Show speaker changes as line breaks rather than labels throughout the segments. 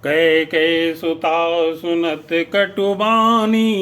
कै कै सुता सुनत कटुबानी,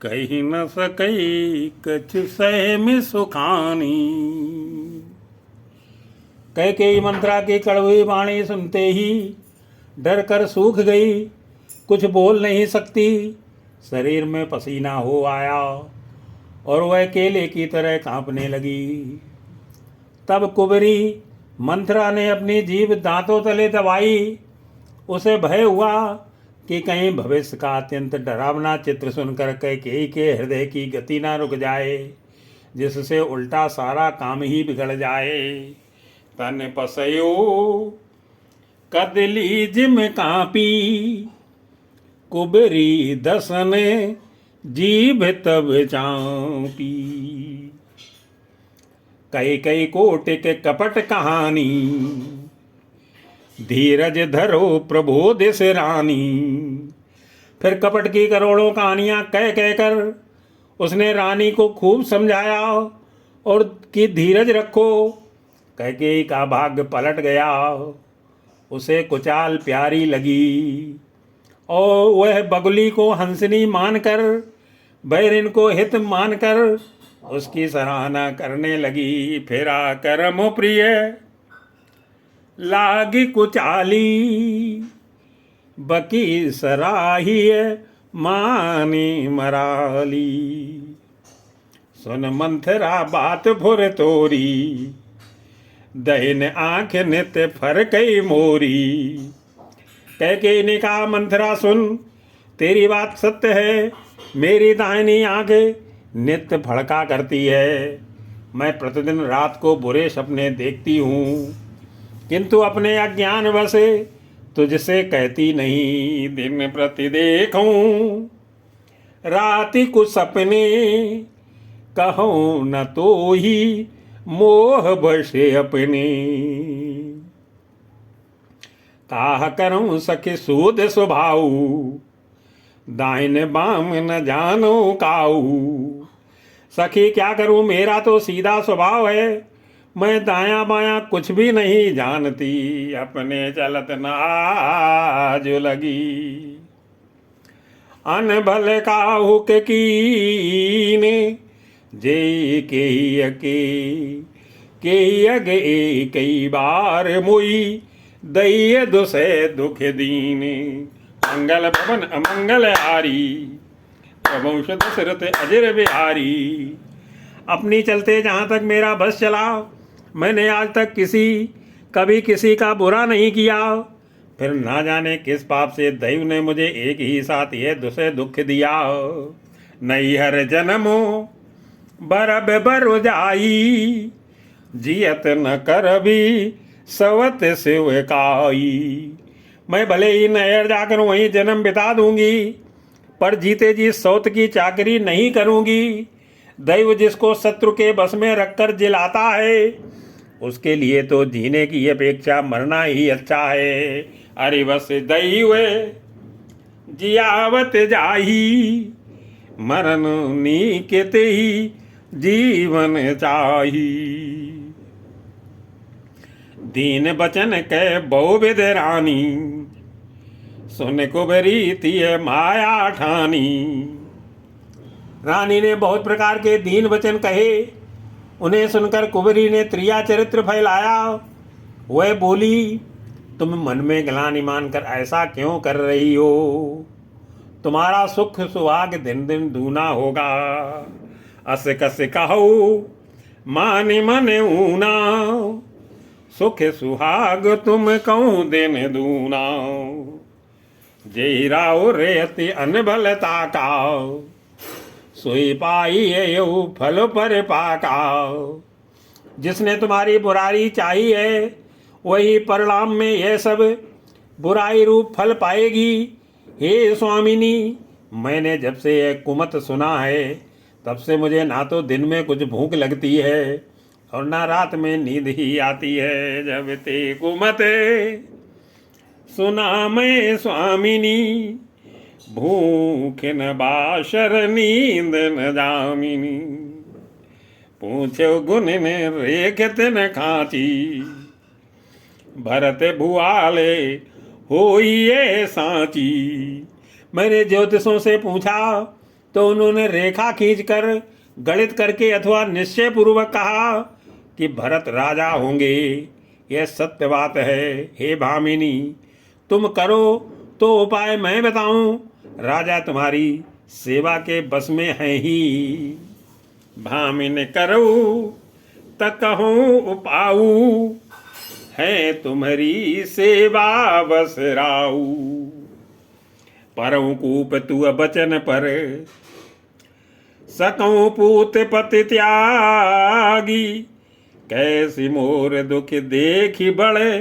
कही न सकई कछ सह में सुखानी। कैकेयी मंत्रा की कड़वी वाणी सुनते ही डर कर सूख गई, कुछ बोल नहीं सकती। शरीर में पसीना हो आया और वह केले की तरह कांपने लगी। तब कुबरी मंत्रा ने अपनी जीभ दांतों तले दबाई। उसे भय हुआ कि कहीं भविष्य का अत्यंत डरावना चित्र सुनकर कैकेयी के हृदय की गति ना रुक जाए, जिससे उल्टा सारा काम ही बिगड़ जाए। तन पसयो कदली जिम कापी, कुबरी दसन जीभ तब चापी। कई कई कोटिक कपट कहानी, धीरज धरो प्रबोधिस रानी। फिर कपट की करोड़ों कहानियां कह कहकर उसने रानी को खूब समझाया और कि धीरज रखो। कैकेयी का भाग्य पलट गया, उसे कुचाल प्यारी लगी और वह बगुली को हंसनी मानकर, बैरिन को हित मानकर उसकी सराहना करने लगी। फेरा करम प्रिय लागी कुचाली, बकी सराहिय मानी मराली। सुन मंथरा बात फुर तोरी, दहिन आंख नित्य फरकई मोरी। कैकेयी ने कहा, मंथरा सुन, तेरी बात सत्य है। मेरी दाहिनी आंख नित्य फड़का करती है। मैं प्रतिदिन रात को बुरे सपने देखती हूँ, किंतु अपने अज्ञान वश तुझसे कहती नहीं। दिन प्रति देखूं राति को सपने, कहूँ न तो ही मोह बसे अपने। काह करूं सखी सूद स्वभाव, दाहिने बाम न जानो काऊ। सखी क्या करूं, मेरा तो सीधा स्वभाव है। मैं दाया बाया कुछ भी नहीं जानती, अपने चलत नाज लगी। अन भल काहू के कीने, जे के अगे कई बार मुई, दैय दुसे दुख दीने। मंगल भवन अमंगल हारी, प्रभुष दशरथ अजर बिहारी। अपनी चलते जहाँ तक मेरा बस चला, मैंने आज तक कभी किसी का बुरा नहीं किया। फिर ना जाने किस पाप से दैव ने मुझे एक ही साथ यह दुसे दुख दिया। नैहर जन्मो बरब बर जाई, जियत न कर भी सवत शिव काई। मैं भले ही नहर जाकर वहीं जन्म बिता दूंगी, पर जीते जी सौत की चाकरी नहीं करूंगी। दैव जिसको शत्रु के बस में रखकर जिलाता है, उसके लिए तो जीने की अपेक्षा मरना ही अच्छा है। अरे बस दैव जियावत जाही, मरण नीकते ही जीवन चाही। दीन बचन कै बहुविध रानी, सुन कुबरी तिय माया ठानी। रानी ने बहुत प्रकार के दीन वचन कहे। उन्हें सुनकर कुबरी ने त्रिया चरित्र फैलाया। वह बोली, तुम मन में ग्लानि मानकर ऐसा क्यों कर रही हो? तुम्हारा सुख सुहाग दिन दिन दूना होगा। अस कस कहो मान मन ऊना, सुख सुहाग तुम कहूँ दिन दूना। जय राव रेति अनबलता का, सोई पाई यो फल पर पाका। जिसने तुम्हारी बुराई चाही है, वही परिणाम में यह सब बुराई रूप फल पाएगी। हे स्वामिनी, मैंने जब से यह कुमत सुना है, तब से मुझे ना तो दिन में कुछ भूख लगती है और ना रात में नींद ही आती है। जब ते कुमत सुना मैं स्वामिनी, भूख न बाशर नींद न जामिनी। पूछो गुण ने रेखत न खाची, भरत भुआले होइए सांची। मैंने ज्योतिषों से पूछा तो उन्होंने रेखा खींचकर गणित करके अथवा निश्चय पूर्वक कहा कि भरत राजा होंगे। यह सत्य बात है। हे भामिनी, तुम करो तो उपाय मैं बताऊं। राजा तुम्हारी सेवा के बस में है ही। भामिन करो त कहूँ उपाऊ, है तुम्हारी सेवा बस राऊ। परऊँ कूप तू बचन पर, सकऊँ पूत पति त्यागी। कैसी मोर दुख देखी बड़े,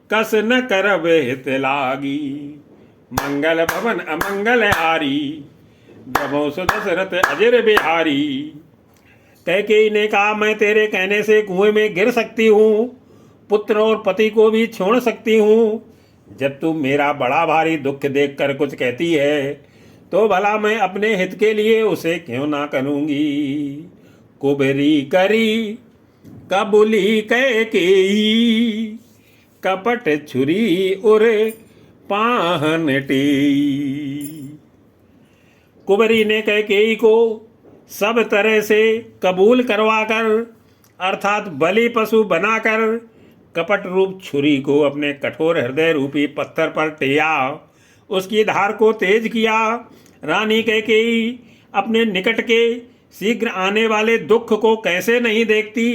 कस न करबे हित लागी। मंगल भवन अमंगल हारी, जबों सो दशरथ अजर बिहारी। कैकेयी ने कहा, मैं तेरे कहने से कुएं में गिर सकती हूँ, पुत्र और पति को भी छोड़ सकती हूँ। जब तू मेरा बड़ा भारी दुख देखकर कुछ कहती है तो भला मैं अपने हित के लिए उसे क्यों ना करूँगी। कुबरी करी कबुली कैकेयी, कपट छुरी उरे पाहन टेई। कुबरी ने कैकेयी को सब तरह से कबूल करवाकर अर्थात बलि पशु बनाकर कपट रूप छुरी को अपने कठोर हृदय रूपी पत्थर पर टेया, उसकी धार को तेज किया। रानी कैकेयी अपने निकट के शीघ्र आने वाले दुख को कैसे नहीं देखती।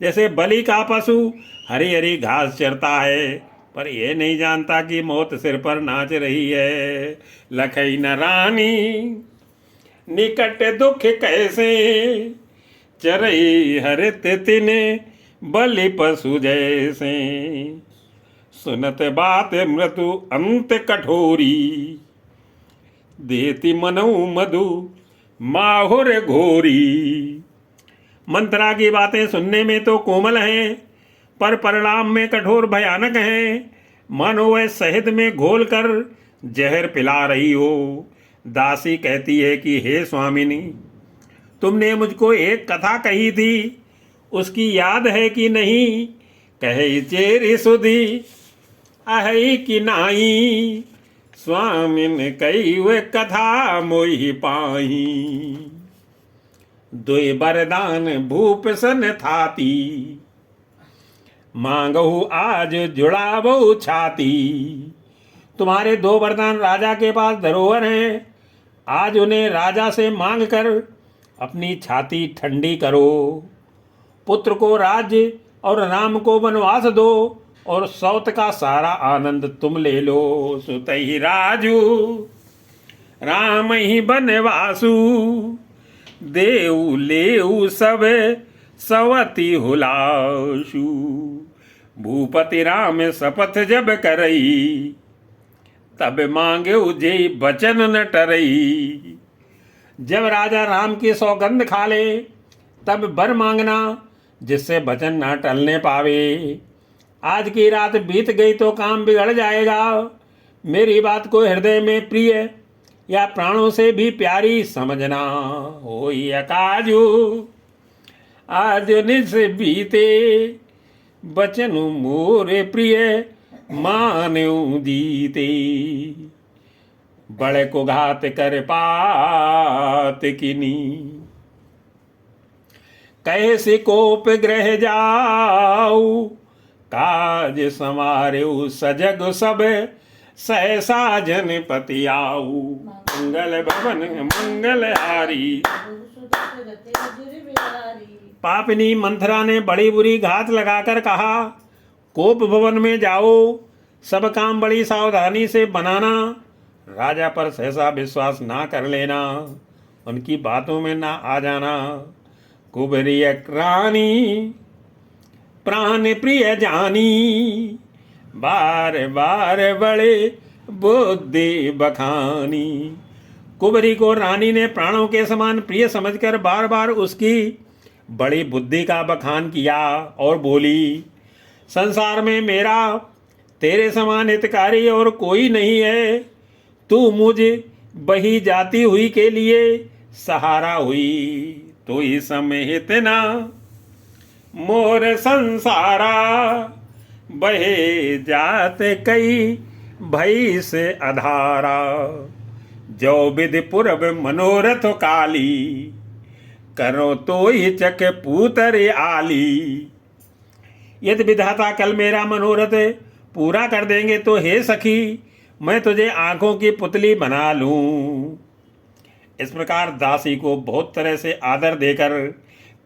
जैसे बलि का पशु हरी हरी घास चरता है पर यह नहीं जानता कि मौत सिर पर नाच रही है। लखई न रानी निकट दुख कैसे, चरई हरित तिने बलि पशु जैसे। सुनत बात मृत्यु अंत कठोरी, देती मनऊ मधु माहुर घोरी। मंत्रा की बातें सुनने में तो कोमल हैं पर परिणाम में कठोर भयानक हैं। मानो वह शहद में घोल कर जहर पिला रही हो। दासी कहती है कि हे स्वामिनी, तुमने मुझको एक कथा कही थी, उसकी याद है कि नहीं। कहे चेरी सुधी अहि कि नाई, स्वामिन कई वे कथा मोहि पाही। दुई बरदान भूप सन थाती, मांगहु आज जुड़ावो छाती। तुम्हारे दो वरदान राजा के पास धरोहर हैं, आज उन्हें राजा से मांग कर अपनी छाती ठंडी करो। पुत्र को राज्य और राम को वनवास दो और सौत का सारा आनंद तुम ले लो। सुतहि राजू राम ही बनवासु, देऊ लेऊ सब सवती हुलासु। भूपति राम शपथ जब करई, तब मांगे जे बचन न टरई। जब राजा राम की सौगंध खा ले तब वर मांगना, जिससे वचन ना टलने पावे। आज की रात बीत गई तो काम बिगड़ जाएगा। मेरी बात को हृदय में प्रिय या प्राणों से भी प्यारी समझना। होई अकाजू आज निस बीते, बचन मोरे प्रिय मान्यू जीते। बड़े को घात कर पात किनी, कैसे कोप ग्रह जाऊ। काज समारेऊ सजग सब, सहसा जनपति आऊ। मंगल भवन मंगल हारी। पापिनी मंथरा ने बड़ी बुरी घात लगाकर कहा, कोप भवन में जाओ, सब काम बड़ी सावधानी से बनाना। राजा पर सहसा विश्वास ना कर लेना, उनकी बातों में ना आ जाना। कुबरी रानी प्राण प्रिय जानी, बार बार बड़े बुद्धि बखानी। कुबरी को रानी ने प्राणों के समान प्रिय समझकर बार बार उसकी बड़ी बुद्धि का बखान किया और बोली, संसार में मेरा तेरे समान हितकारी और कोई नहीं है। तू मुझ बही जाती हुई के लिए सहारा हुई, तो ही समेत ना मोर संसारा। बहे जाते कई भई से अधारा, जो विधि पूरब मनोरथ काली, करो तो ही चक पूतर आली। यदि विधाता कल मेरा मनोरथ पूरा कर देंगे तो हे सखी मैं तुझे आंखों की पुतली बना लूं। इस प्रकार दासी को बहुत तरह से आदर देकर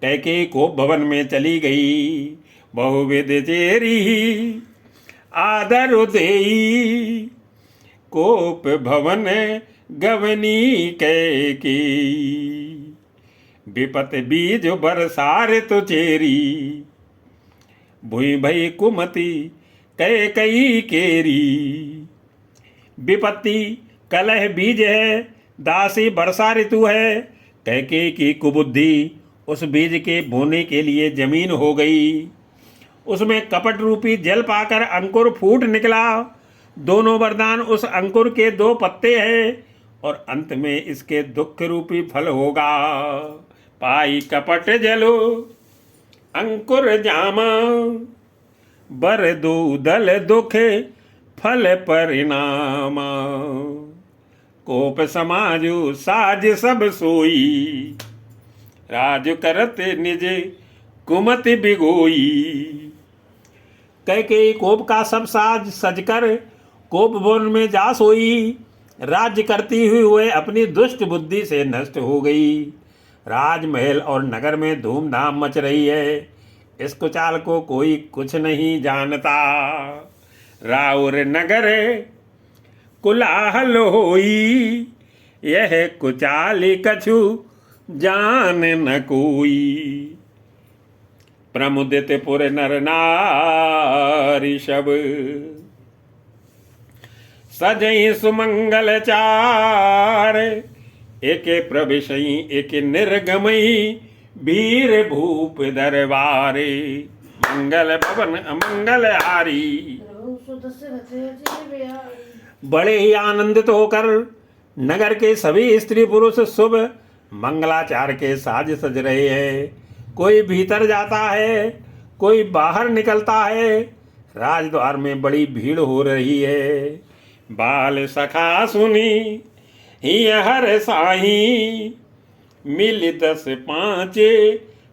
कैकेयी को भवन में चली गई। बहुविध चेरी आदर देई, कोप भवन गवनी कैकेयी, विपत बीज बरसार तो चेरी, भुई भई कुमति कैकेयी केरी। विपत्ति कलह बीज है, दासी वर्षा ऋतु है। कैकेयी की कुबुद्धि उस बीज के बोने के लिए जमीन हो गई। उसमें कपट रूपी जल पाकर अंकुर फूट निकला। दोनों वरदान उस अंकुर के 2 पत्ते हैं और अंत में इसके दुख रूपी फल होगा। पाई कपट जलो अंकुर जामा, बर दूदल दुख फल परिणामा, कोप समाजु साज सब सोई, राज करत निज कुमति बिगोई। कैकेयी कोप का सब साज सजकर कोप वन में जा सोई। राज्य करती हुई वह अपनी दुष्ट बुद्धि से नष्ट हो गई। राजमहल और नगर में धूमधाम मच रही है। इस कुचाल को कोई कुछ नहीं जानता। राउर नगर कुलाहल होई, यह कुचाली कछु जान न कोई। प्रमुदित पुर नर नारी सब, सजई सुमंगल चार, एके प्रविशई एक निर्गमई, वीर भूप दरबारे, मंगल भवन अमंगल हारी। बड़े ही आनंदित होकर नगर के सभी स्त्री पुरुष शुभ मंगलाचार के साज सज रहे हैं। कोई भीतर जाता है, कोई बाहर निकलता है। राजद्वार में बड़ी भीड़ हो रही है। बाल सखा सुनी ही हर साही, मिल 10 5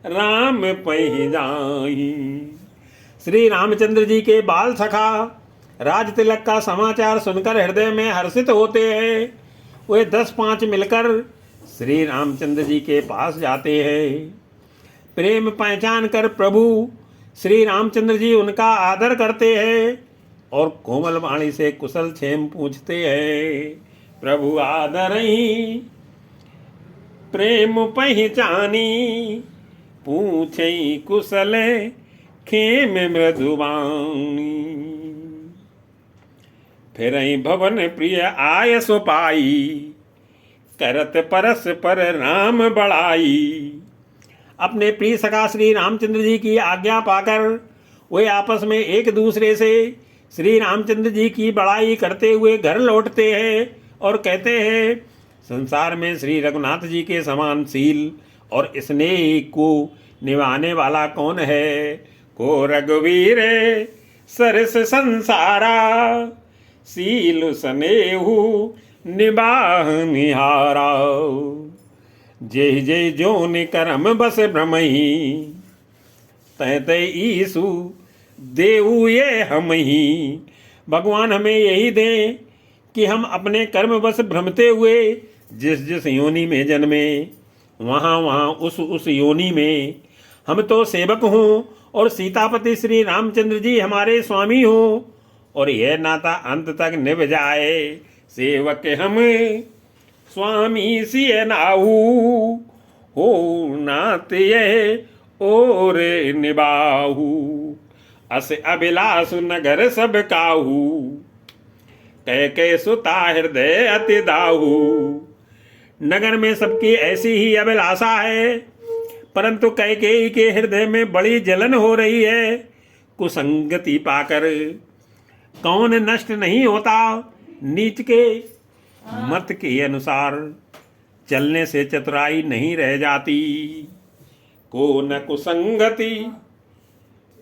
राम पही जाही। श्री रामचंद्र जी के बाल सखा राज तिलक का समाचार सुनकर हृदय में हर्षित होते हैं। वे 10-5 मिलकर श्री रामचंद्र जी के पास जाते हैं। प्रेम पहचान कर प्रभु श्री रामचंद्र जी उनका आदर करते हैं और कोमल वाणी से कुशल क्षेम पूछते हैं। प्रभु आदर ही प्रेम पहचानी, पूछे कुशल खेम मृदुवाणी। फिर भवन प्रिय आय सो पाई, करत परस पर राम बढ़ाई। अपने प्रिय सखा श्री रामचंद्र जी की आज्ञा पाकर वे आपस में एक दूसरे से श्री रामचंद्र जी की बड़ाई करते हुए घर लौटते हैं और कहते हैं, संसार में श्री रघुनाथ जी के समान शील और स्नेह को निभाने वाला कौन है। को रघुवीर सरस संसारा, शील स्नेहु निबाह निहारा। जय जय जोनि करम बस भ्रमही, तय तय ईसु देऊ ये हम ही। भगवान हमें यही दें कि हम अपने कर्म बस भ्रमते हुए जिस जिस योनि में जन्मे, वहाँ वहाँ उस योनि में हम तो सेवक हों और सीतापति श्री रामचंद्र जी हमारे स्वामी हों, और यह नाता अंत तक निभ जाए। सेवक हम स्वामी सिय नाहू, हो नात यह और निबाहू। अस अभिलाष नगर सब काहू, कह सुता हृदय अति दाहू। नगर में सबकी ऐसी ही अभिलाषा है, परंतु कैकेयी के हृदय में बड़ी जलन हो रही है। कुसंगति पाकर कौन नष्ट नहीं होता। नीच के मत के अनुसार चलने से चतुराई नहीं रह जाती। को न कुसंगति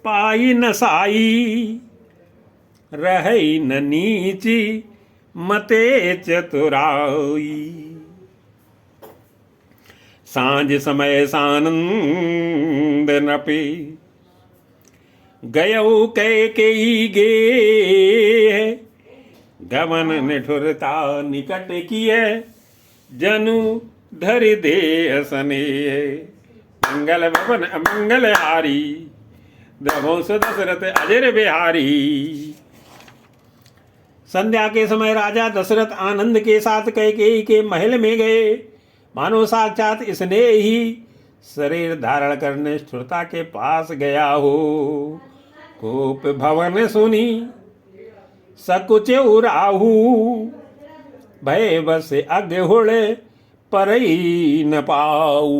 पाई न साई, रहई न नीची मते चतुराई। सांझ समय सानंद नपे गयऊ कैकेयी गे। गमन निठुरता निकट किए जनु धरि दे सने। मंगल भवन अमंगल हारी दमोस दशरथ अजर बिहारी। संध्या के समय राजा दशरथ आनंद के साथ कैकेयी के महल में गए। मानो साक्षात इसने ही शरीर धारण करने स्थिरता के पास गया हो। कोप भवन सुनी सकुच उराहू भय बस अग्हुड़े परई न पाऊ।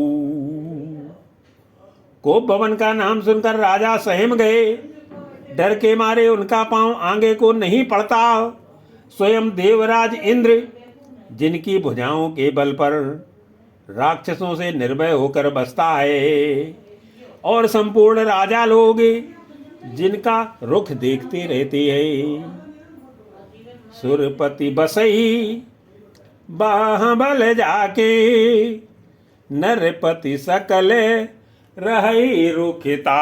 कोप भवन का नाम सुनकर राजा सहम गए। डर के मारे उनका पांव आगे को नहीं पड़ता। स्वयं देवराज इंद्र जिनकी भुजाओं के बल पर राक्षसों से निर्भय होकर बसता है और संपूर्ण राजा लोग जिनका रुख देखते रहते हैं। सुरपति बसई बाहुबल जाके नरपति सकल रहई रुखिता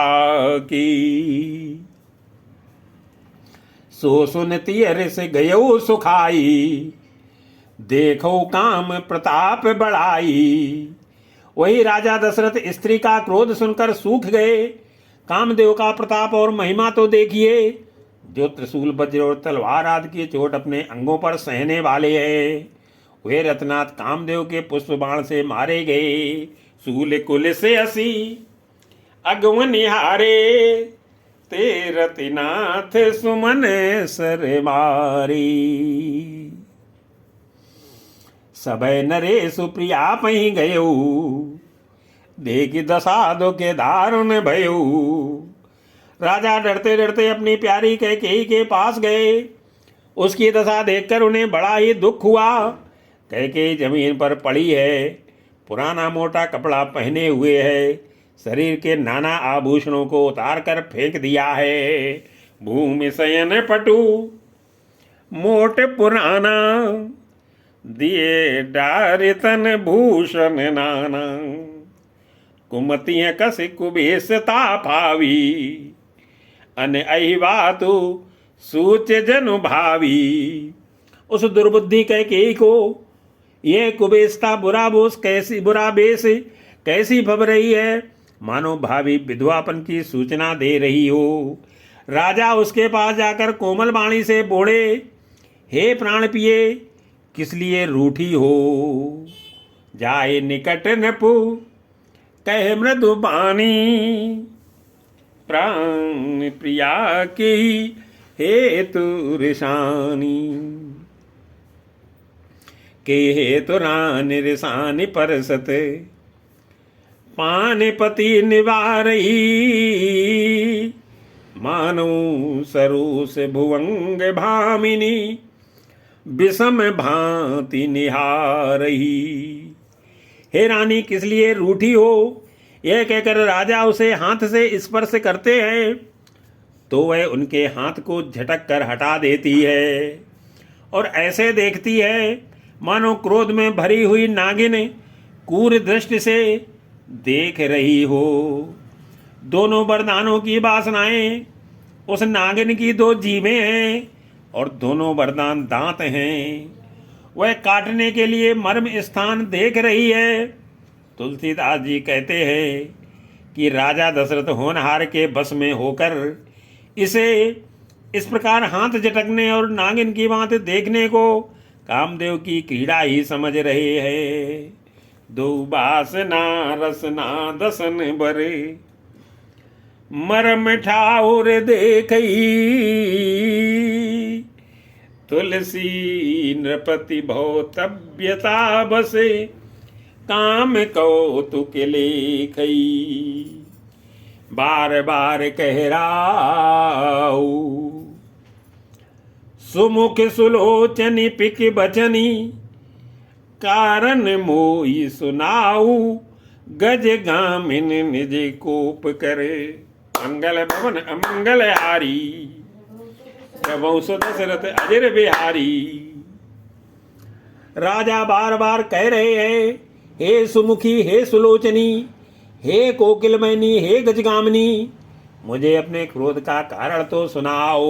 की। सो सुनती अरिस गयो सुखाई देखो काम प्रताप बढ़ाई। वही राजा दशरथ स्त्री का क्रोध सुनकर सूख गए। कामदेव का प्रताप और महिमा तो देखिए, जो त्रिशूल वज्र और तलवार आदि की चोट अपने अंगों पर सहने वाले हैं। वे रत्नाथ कामदेव के पुष्प बाण से मारे गए। सूल कुल से हसी अगवन निहारे ते रतिनाथ सुमन सर मारी। सबय नरे सुप्रिया पही गयऊ देखी दशा दो के दारुण भयऊ। राजा डरते डरते अपनी प्यारी कैकेयी के पास गए। उसकी दशा देखकर उन्हें बड़ा ही दुख हुआ। कैकेयी जमीन पर पड़ी है, पुराना मोटा कपड़ा पहने हुए है, शरीर के नाना आभूषणों को उतार कर फेंक दिया है। भूमि शयन पटु मोट पुराना दिए डारितन भूषण नाना। कुमतियाँ कस कुबेसता पावी अन अहिवातु सूच जनु भावी। उस दुर्बुद्धि कैकेयी को यह कुबेसता बुरा बेस कैसी भव रही है, मानो भावी विधवापन की सूचना दे रही हो। राजा उसके पास जाकर कोमल वाणी से बोले, हे प्राण पिए, किस लिए रूठी हो। जाए निकट नपु कह मृदु बानी प्राण प्रिया की हेतु रिसानी। के हेतु रानी रिसानी परसत पानिपति निवारही। मानो सरोस भुवंग भामिनी विषम भांति निहारही। हे रानी, किस लिए रूठी हो। यह कहकर राजा उसे हाथ से स्पर्श करते हैं तो वह उनके हाथ को झटक कर हटा देती है और ऐसे देखती है मानो क्रोध में भरी हुई नागिन क्रूर दृष्टि से देख रही हो। दोनों वरदानों की वासनाएं उस नागिन की दो जीभें हैं और दोनों वरदान दांत हैं। वह काटने के लिए मर्म स्थान देख रही है। तुलसीदास जी कहते हैं कि राजा दशरथ होनहार के बस में होकर इसे इस प्रकार हाथ झटकने और नागिन की बात देखने को कामदेव की क्रीड़ा ही समझ रहे हैं। दो बासना रसना दसन बरे मरम ठाउर देखई। तुलसी नृपति भौतव्यता बसे काम कौतुक लेखई। बार बार कह राऊ सुमुख सुलोचनी पिक बचनी। कारण मोई सुनाऊ गज गामिन निज कोप करे। मंगल भवन अमंगल हारी प्रभु दशरथ अजर बिहारी। राजा बार बार कह रहे हैं, हे सुमुखी, हे सुलोचनी, हे कोकिलमैनी, हे गजगामिनी, मुझे अपने क्रोध का कारण तो सुनाओ।